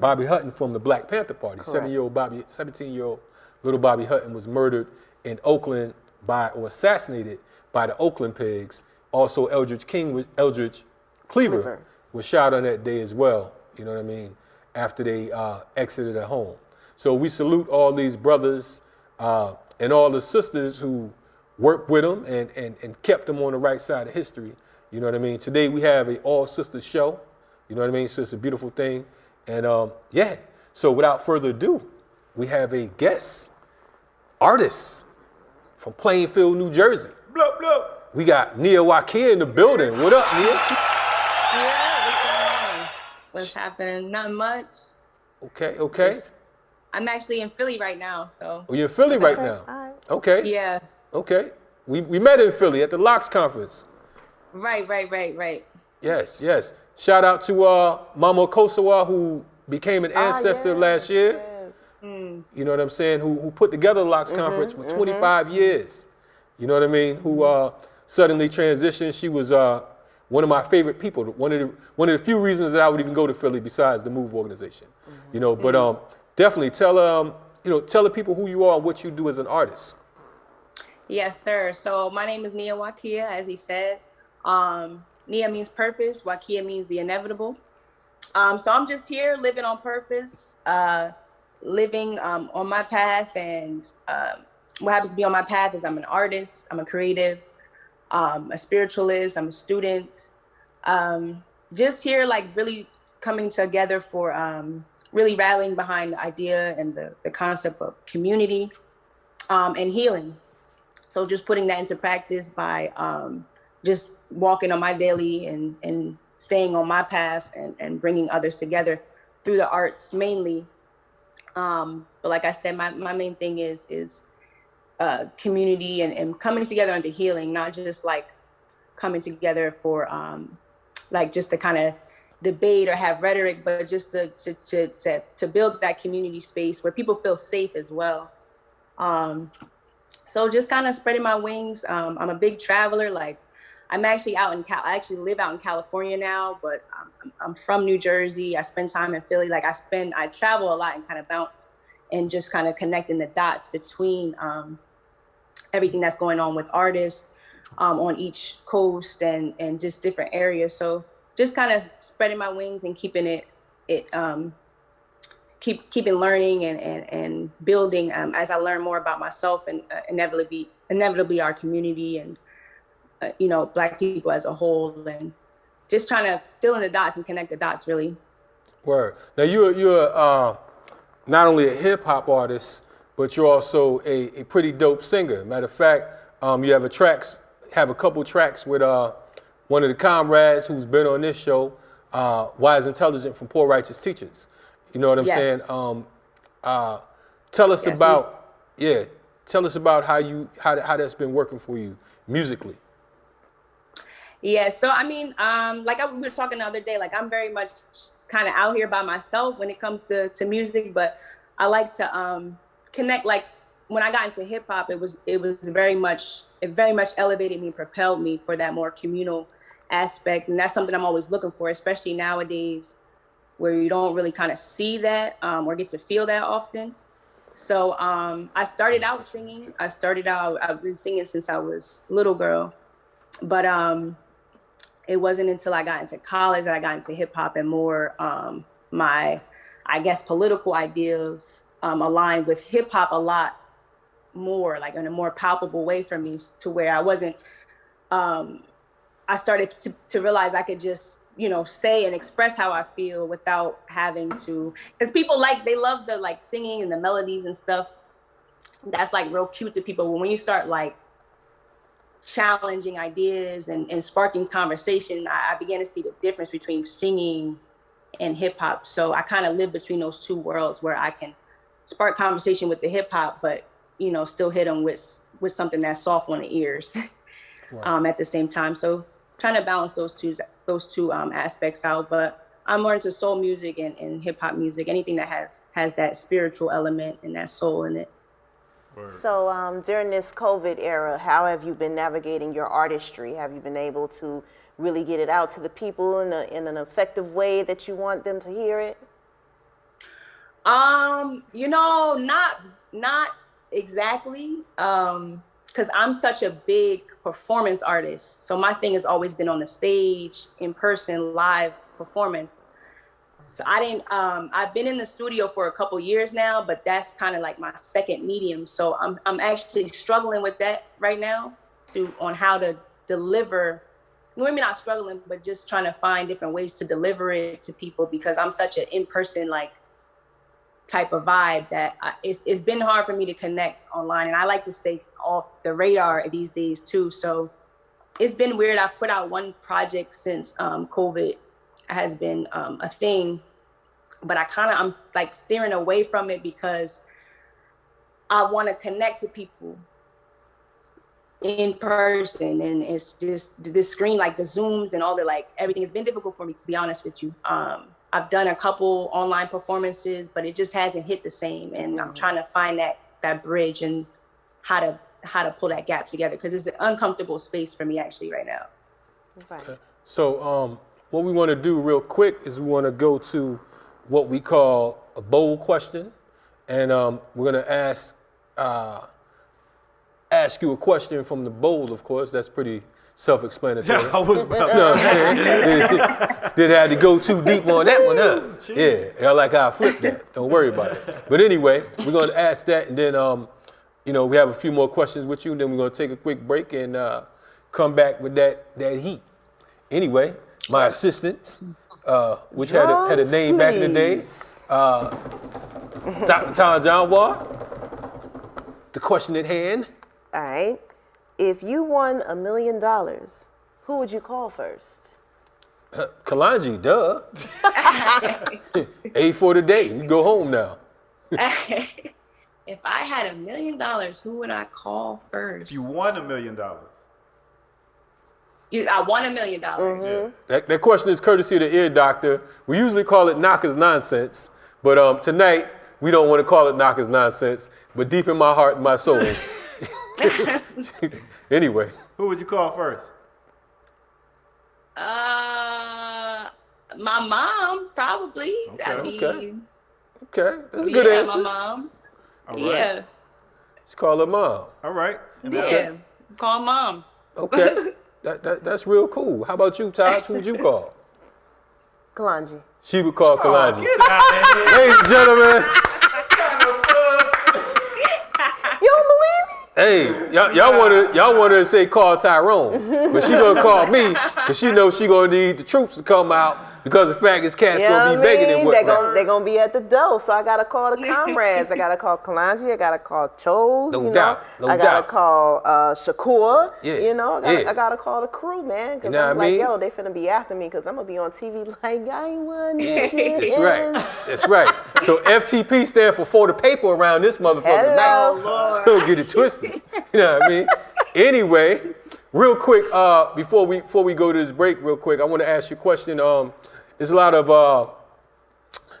Bobby Hutton from the Black Panther Party. 17-year-old little Bobby Hutton was murdered in Oakland assassinated by the Oakland Pigs. Also, Eldridge Cleaver was shot on that day as well. You know what I mean? After they exited their home. So we salute all these brothers and all the sisters who worked with them and kept them on the right side of history. You know what I mean? Today we have an all-sister show. You know what I mean? So it's a beautiful thing. And so without further ado, we have a guest artist from Plainfield, New Jersey. Blup, blup. We got Nia Wakia in the building. What up, Nia? Yeah, what's going on? What's happening? Not much. Okay. I'm actually in Philly right now, so. Oh, you're in Philly right now? Okay. Yeah. Okay. We met in Philly at the Locks Conference. Right. Yes. Shout out to Mama Kosawa, who became an ancestor last year. Yes. You know what I'm saying? Who put together the Locks Conference for 25 years. You know what I mean? Who suddenly transitioned. She was one of my favorite people. One of the few reasons that I would even go to Philly besides the Move organization. You know, but definitely tell the people who you are and what you do as an artist. Yes, sir. So my name is Nia Wakia, as he said. Nia means purpose. Wakia means the inevitable. So I'm just here living on purpose, living on my path. And what happens to be on my path is I'm an artist, I'm a creative, a spiritualist, I'm a student. Just here, like really coming together for really rallying behind the idea and the concept of community and healing. So just putting that into practice by just walking on my daily and staying on my path and bringing others together through the arts mainly. But like I said, my main thing is community and coming together under healing, not just like coming together for like just to kind of debate or have rhetoric, but just to build that community space where people feel safe as well. So just kind of spreading my wings. I'm a big traveler. Like I'm actually I actually live out in California now, but I'm from New Jersey. I spend time in Philly. Like I travel a lot and kind of bounce and just kind of connecting the dots between everything that's going on with artists on each coast and just different areas. So just kind of spreading my wings and keeping keeping learning and building as I learn more about myself and inevitably our community and Black people as a whole, and just trying to fill in the dots and connect the dots, really. Word. Now you're not only a hip hop artist, but you're also a pretty dope singer. Matter of fact, you have a track have a couple tracks with one of the comrades who's been on this show, Wise Intelligent from Poor Righteous Teachers. You know what I'm Yes. saying? Tell us tell us about how that's been working for you musically. Yeah, so I mean, like we were talking the other day, like I'm very much kind of out here by myself when it comes to music, but I like to connect. Like when I got into hip hop, it very much elevated me, propelled me for that more communal aspect, and that's something I'm always looking for, especially nowadays, where you don't really kind of see that or get to feel that often. So I started out singing. I've been singing since I was a little girl, but it wasn't until I got into college that I got into hip hop and more my, I guess, political ideals aligned with hip hop a lot more, like in a more palpable way for me, to where I wasn't, I started to realize I could just, say and express how I feel without having to, because people they love the like singing and the melodies and stuff. That's like real cute to people. But when you start like challenging ideas and sparking conversation, I began to see the difference between singing and hip hop. So I kind of live between those two worlds where I can spark conversation with the hip hop, but still hit them with something that's soft on the ears. Wow. At the same time. So trying to balance those two aspects out. But I'm more into soul music and hip hop music, anything that has that spiritual element and that soul in it. So during this COVID era, how have you been navigating your artistry? Have you been able to really get it out to the people in an effective way that you want them to hear it? Not exactly. Because I'm such a big performance artist. So my thing has always been on the stage, in person, live performance. So I've been in the studio for a couple years now, but that's kind of like my second medium. So I'm actually struggling with that right now on how to deliver. Maybe not struggling, but just trying to find different ways to deliver it to people, because I'm such an in-person type of vibe that it's been hard for me to connect online, and I like to stay off the radar these days too. So it's been weird. I've put out one project since COVID has been a thing, but I'm like steering away from it because I want to connect to people in person, and it's just this screen, like the Zooms and all the everything has been difficult for me, to be honest with you. I've done a couple online performances, but it just hasn't hit the same. And I'm trying to find that bridge and how to pull that gap together, because it's an uncomfortable space for me actually right now. Okay. So what we want to do real quick is we want to go to what we call a bold question. And we're going to ask you a question from the bold, of course. That's pretty self-explanatory. Yeah, I was about You know what I'm saying? Didn't have to go too deep on that one, huh? Yeah, y'all like how I flipped that. Don't worry about it. But anyway, we're going to ask that, and then we have a few more questions with you, and then we're going to take a quick break and come back with that heat. Anyway, my assistant, which had a name back in the day, Dr. Tom John the question at hand. All right. If you won $1 million, who would you call first? Kalonji, duh. A for the day. You go home now. If I had $1 million, who would I call first? You won $1 million. I won $1 million. Mm-hmm. That question is courtesy of the ear doctor. We usually call it Naka's nonsense, but tonight we don't want to call it Naka's nonsense. But deep in my heart and my soul. Anyway. Who would you call first? My mom, probably. Okay. Okay. That's a good answer. My mom. All right. Yeah. Just call her mom. All right. Yeah. Call moms. Okay. That's real cool. How about you, Taj? Who would you call? Kalonji. She would call Kalonji. Get out of here. Ladies and gentlemen. You don't believe me? Hey, y'all want to say call Tyrone, but she gonna call me because she knows she gonna need the troops to come out because the fact is cats You know gonna be what I begging mean? and whatnot. They're gonna be at the door, so I gotta call the comrades. I gotta call Kalonji. I gotta call Chose. No you doubt, know, no I gotta doubt. call Shakur. Yeah, You know, yeah. I gotta call the crew, man, because You know I'm what I like, mean? yo, they finna be after me, because I'm gonna be on TV like I ain't want this shit. That's right. That's right. So FTP stands for the paper around this motherfucker Hello. tonight. Don't get it twisted. You know what I mean? Anyway, real quick, before we go to this break, real quick, I want to ask you a question. There's a lot of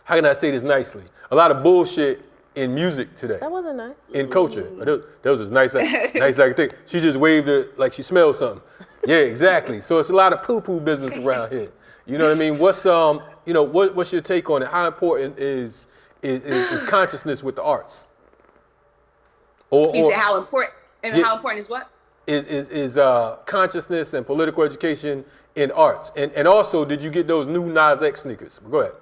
how can I say this nicely? A lot of bullshit in music today. That wasn't nice. In culture. That was as nice as I could think. She just waved it like she smelled something. Yeah, exactly. So it's a lot of poo-poo business around here. You know what I mean? What's what's your take on it? How important is consciousness with the arts? You said how important, and how important is what? Is consciousness and political education in arts? And also, did you get those new Nas X sneakers? Go ahead.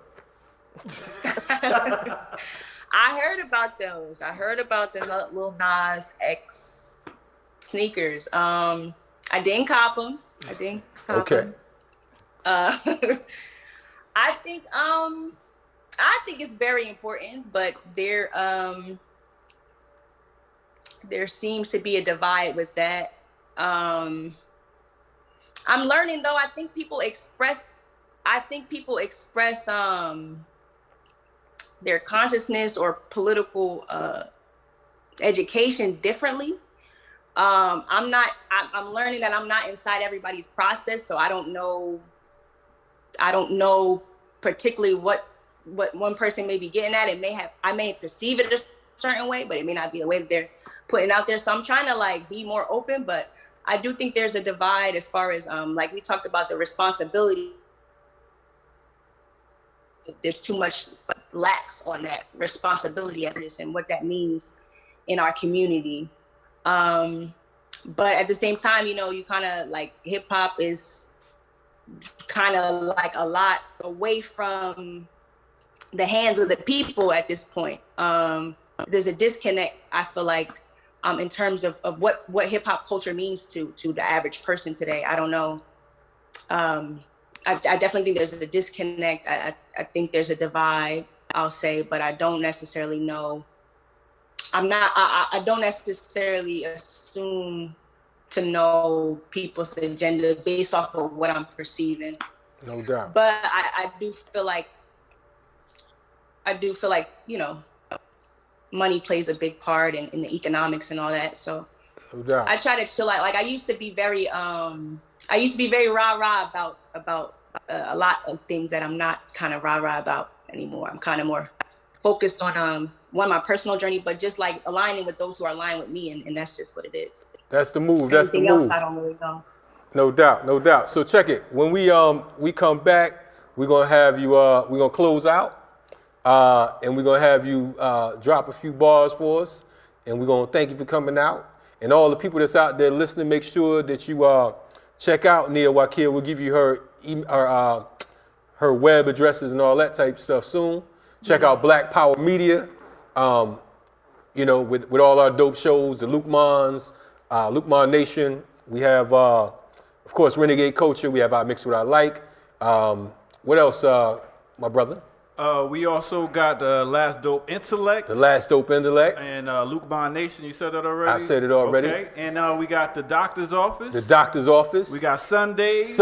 I heard about those. I heard about the little Nas X sneakers. I didn't cop them. Okay. I think it's very important, but there seems to be a divide with that. I'm learning though. I think people express their consciousness or political education differently. I'm learning that I'm not inside everybody's process, so I don't know particularly what one person may be getting at. I may perceive it a certain way, but it may not be the way that they're putting out there. So I'm trying to like be more open, but I do think there's a divide as far as like we talked about the responsibility. There's too much lax on that responsibility as it is and what that means in our community. But at the same time, you kind of like hip hop is kind of like a lot away from the hands of the people at this point. There's a disconnect, I feel like, in terms of what hip hop culture means to the average person today. I don't know. I definitely think there's a disconnect. I think there's a divide, I'll say, but I don't necessarily know. I don't necessarily assume to know people's agenda based off of what I'm perceiving. No doubt. But I do feel like, money plays a big part in the economics and all that. So no doubt. I try to chill out. Like I used to be very rah-rah about a lot of things that I'm not kind of rah-rah about anymore. I'm kind of more focused on my personal journey, but just like aligning with those who are aligned with me, and that's just what it is. That's the move. That's the Anything move. else, I don't really know. No doubt, no doubt. So check it. When we come back, we're gonna have you. We're gonna close out, and we're gonna have you drop a few bars for us, and we're gonna thank you for coming out. And all the people that's out there listening, make sure that you check out Nia Wakia. We'll give you her web addresses and all that type of stuff soon. Check out Black Power Media. With all our dope shows, the Lukmans, Lukman Nation. We have, of course, Renegade Culture. We have our Mix What I Like. What else, my brother? We also got the Last Dope Intellect. The Last Dope Intellect. And Luke Bond Nation, you said that already? I said it already. Okay. And we got the Doctor's Office. The Doctor's Office. We got Sundays.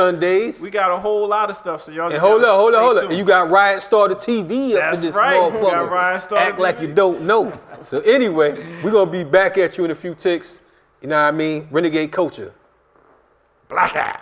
We got a whole lot of stuff. So y'all just hold up. And you got Riot Starter TV up in this motherfucker. We got Riot Starter Act like you don't know. So anyway, we're going to be back at you in a few ticks. You know what I mean? Renegade Culture. Blackout.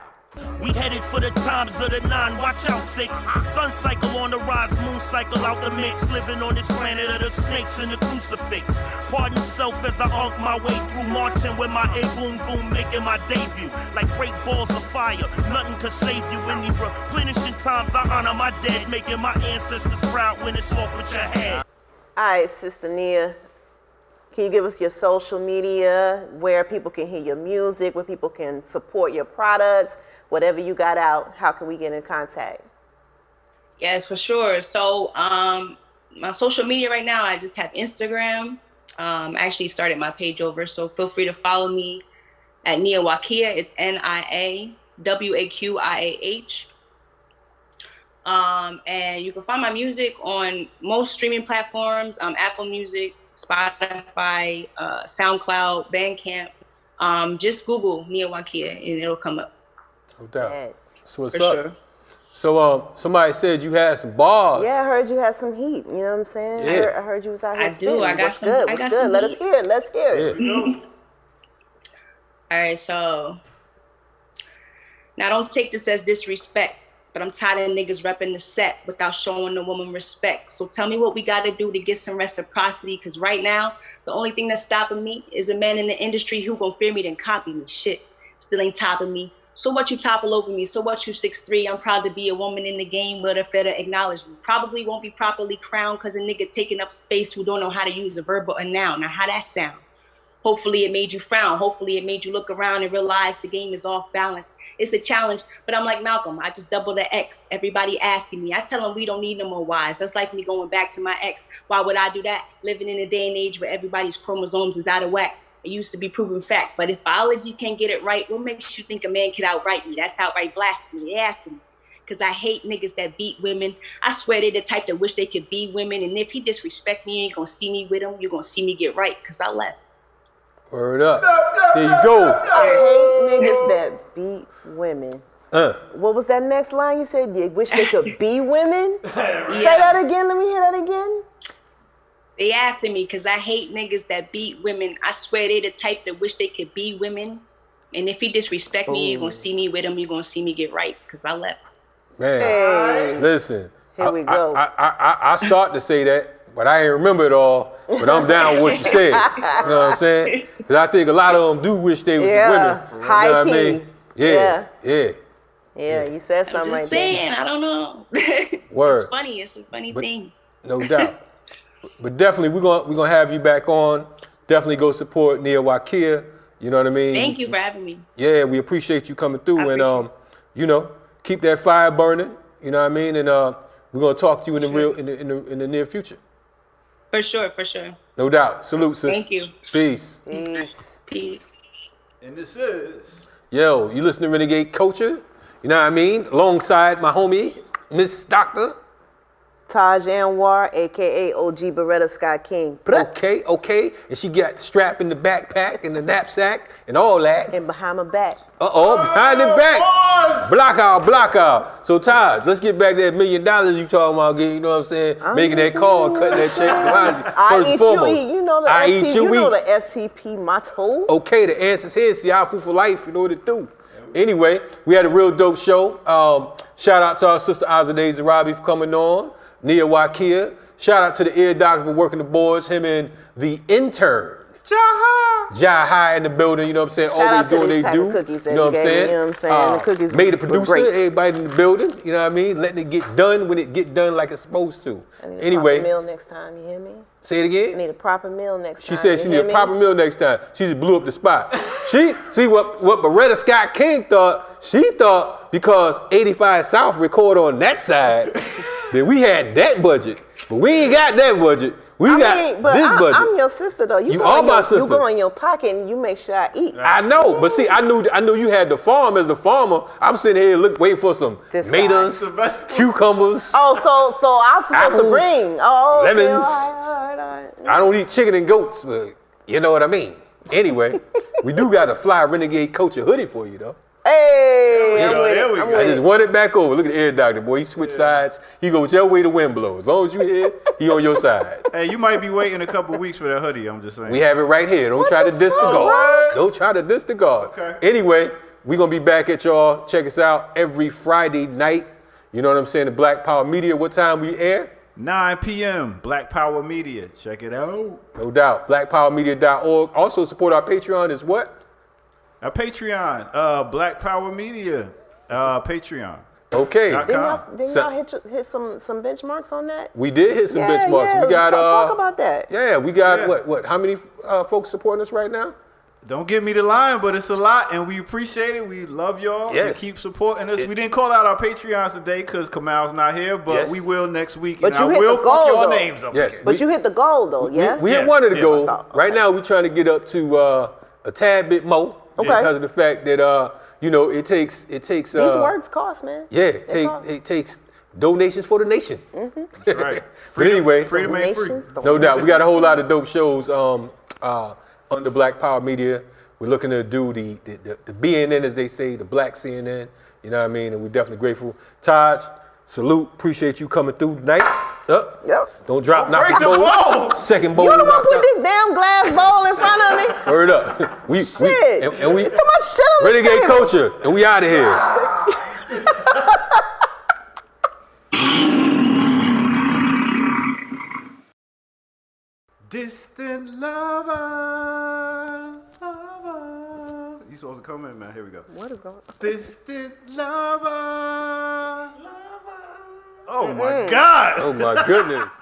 We headed for the times of the 9, watch out 6. Sun cycle on the rise, moon cycle out the mix. Living on this planet of the snakes and the crucifix. Pardon self as I unk my way through, marching with my A-boom boom, making my debut. Like great balls of fire, nothing could save you. In these replenishing times, I honor my dead, making my ancestors proud when it's off with your head. All right, Sister Nia, can you give us your social media, where people can hear your music, where people can support your products? Whatever you got out, how can we get in contact? Yes, for sure. So my social media right now, I just have Instagram. I actually started my page over, so feel free to follow me at Nia Wakia. It's NiaWakiah. And you can find my music on most streaming platforms, Apple Music, Spotify, SoundCloud, Bandcamp. Just Google Nia Wakia and it'll come up. No doubt. So what's For up? sure. So somebody said you had some bars. Yeah, I heard you had some heat. You know what I'm saying? Yeah. I heard you was out here I spitting. do. I got What's some. good? I What's got good? some Let us heat. hear it. Let's hear it. Yeah. All right, so now don't take this as disrespect, but I'm tired of niggas repping the set without showing the woman respect. So tell me what we got to do to get some reciprocity, because right now, the only thing that's stopping me is a man in the industry who gon' fear me then copy me. Shit, still ain't topping me. So what you topple over me? So what you 6'3"? I'm proud to be a woman in the game with a fair to acknowledge me. Probably won't be properly crowned because a nigga taking up space who don't know how to use a verb or a noun. Now how that sound? Hopefully it made you frown. Hopefully it made you look around and realize the game is off balance. It's a challenge, but I'm like Malcolm. I just double the X. Everybody asking me. I tell them we don't need no more Ys. That's like me going back to my ex. Why would I do that? Living in a day and age where everybody's chromosomes is out of whack. It used to be proven fact. But if biology can't get it right, what makes you think a man could outright me? That's outright blasphemy. They after me. Because I hate niggas that beat women. I swear they the type that wish they could be women. And if he disrespect me, you ain't going to see me with him. You're going to see me get right because I left. Word up. There you go. I hate niggas that beat women. What was that next line you said? You wish they could be women? Say that again. Let me hear that again. They after me because I hate niggas that beat women. I swear they the type that wish they could be women. And if he disrespect me, you're going to see me with him. You're going to see me get right because I left. Man, listen. Here we go. I start to say that. But I ain't remember it all, but I'm down with what you said. You know what I'm saying? Because I think a lot of them do wish they was women. High you know key. what I mean? Yeah, you said something I'm right just saying, I don't know. Word. It's funny. It's a funny thing. No doubt. But definitely, we're gonna have you back on. Definitely go support Nia Wakia. You know what I mean? Thank you for having me. Yeah, we appreciate you coming through, and you know, keep that fire burning. You know what I mean? And we're gonna talk to you in the near future. For sure, for sure. No doubt. Salute, sis. Thank you. Peace. Peace. And this is... Yo, you listen to Renegade Culture, you know what I mean? Alongside my homie, Miss Dr. Taj Anwar, a.k.a. OG Beretta Scott King. Okay. And she got strapped in the backpack and the knapsack and all that. And behind my back. Behind the back. Block out. So Taj, let's get back to that $1 million you talking about, you know what I'm saying? Making that call, cutting that check. I eat, you eat. You know the I FTP, eat, you know eat. the FTP motto. Okay, the answer's here. See our food for life, you know what it do. Anyway, we had a real dope show. Shout out to our sister Azadeh Zohrabi for coming on. Nia Wakia. Shout out to the ear doctor for working the boards. Him and the intern. Jaha in the building, you know what I'm saying? Shout Always out to doing these they do. cookies You know what I'm saying? You know what I'm saying? The cookies made a were producer, great. everybody in the building, you know what I mean? Letting it get done when it get done like it's supposed to. I need a Anyway. proper meal next time, you hear me? Say it again? I need a proper meal next time. She said she you need hear a me? proper meal next time. She just blew up the spot. See what Beretta Scott King thought? She thought because 85 South record on that side, that we had that budget. But we ain't got that budget. We got this budget. I'm your sister though. You are my sister. You go in your pocket and you make sure I eat. I know, but see, I knew you had the farm as a farmer. I'm sitting here waiting for some tomatoes, cucumbers. Oh, so I was supposed apples, to bring okay, lemons. All right. I don't eat chicken and goats, but you know what I mean. Anyway, we do got a fly Renegade Culture hoodie for you though. Hey, I'm with it. I just won it back over. Look at the ear doctor, boy. He switched sides. He go whichever way the wind blows. As long as you here, he on your side. Hey, you might be waiting a couple weeks for that hoodie. I'm just saying. We have it right here. Don't try to diss the guard. Don't try to diss the guard. Okay. Anyway, we're going to be back at y'all. Check us out every Friday night. You know what I'm saying? The Black Power Media. What time we air? 9 p.m. Black Power Media. Check it out. No doubt. BlackPowerMedia.org. Also support our Patreon is what? Our Patreon. Black Power Media. Patreon. Okay. Didn't y'all hit some benchmarks on that? We did hit some benchmarks. Yeah. We got talk about that. Yeah, we got what? How many folks supporting us right now? Don't give me the line, but it's a lot, and we appreciate it. We love y'all. Yes. Keep supporting us. We didn't call out our Patreons today because Kamau's not here, but we will next week. But and you I hit will the fuck goal, your though. names up Yes. again. But you hit the goal though, yeah? We hit one of the goals. Okay. Right now, we're trying to get up to a tad bit more because of the fact that it takes. These words cost, man. Yeah, it takes donations for the nation. Right. But anyway, Freedom ain't free. no doubt. We got a whole lot of dope shows under Black Power Media. We're looking to do the BNN, as they say, the Black CNN. You know what I mean? And we're definitely grateful. Taj, salute. Appreciate you coming through tonight. Yep. Don't drop, knock break the the bowl. bowl. Second bowl. You don't want to knocked put out. this damn glass bowl in front of me? Word up. We Shit. and we Too much shit on the Renegade table. culture, and we out of here. Distant lover. You supposed to come in, man. Here we go. What is going on? Distant lover. Oh my God. Oh my goodness.